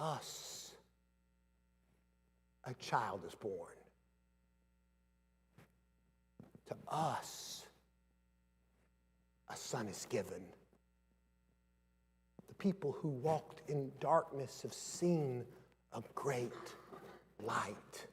us a child is born. To us a son is given. The people who walked in darkness have seen a great light.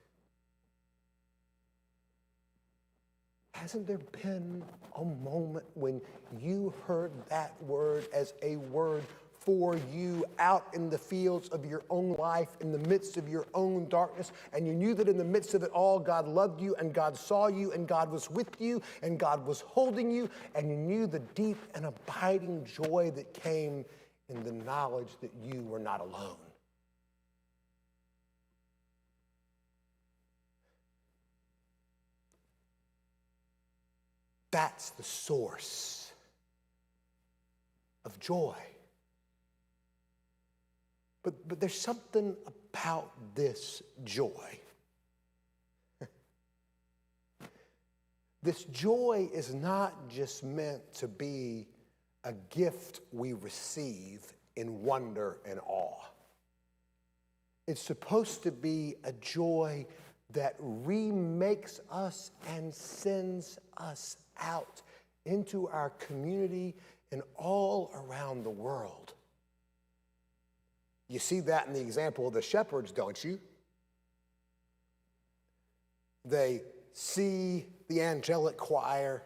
Hasn't there been a moment when you heard that word as a word for you out in the fields of your own life, in the midst of your own darkness, and you knew that in the midst of it all, God loved you, and God saw you, and God was with you, and God was holding you, and you knew the deep and abiding joy that came in the knowledge that you were not alone? That's the source of joy. But there's something about this joy. This joy is not just meant to be a gift we receive in wonder and awe. It's supposed to be a joy that remakes us and sends us out into our community and all around the world. You see that in the example of the shepherds, don't you? They see the angelic choir.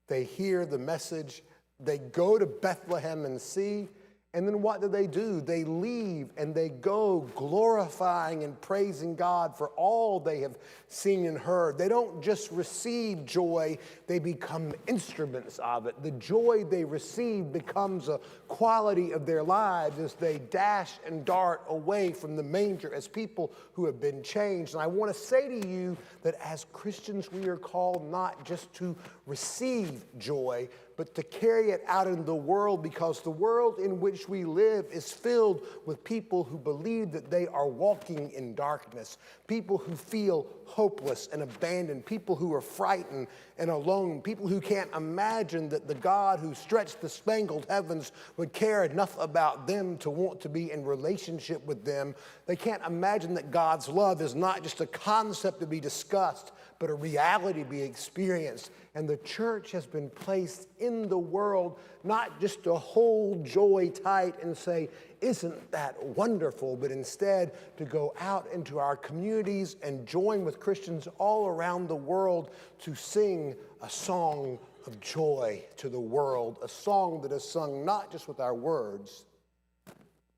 They hear the message. They go to Bethlehem and see. And then what do? They leave and they go glorifying and praising God for all they have seen and heard. They don't just receive joy, they become instruments of it. The joy they receive becomes a quality of their lives as they dash and dart away from the manger as people who have been changed. And I want to say to you that as Christians, we are called not just to receive joy, but to carry it out in the world, because the world in which we live is filled with people who believe that they are walking in darkness, people who feel hopeless and abandoned, people who are frightened and alone, people who can't imagine that the God who stretched the spangled heavens would care enough about them to want to be in relationship with them. They can't imagine that God's love is not just a concept to be discussed, but a reality to be experienced. And the church has been placed in the world not just to hold joy tight and say, isn't that wonderful, but instead to go out into our communities and join with Christians all around the world to sing a song of joy to the world, a song that is sung not just with our words,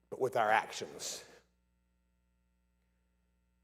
but with our actions.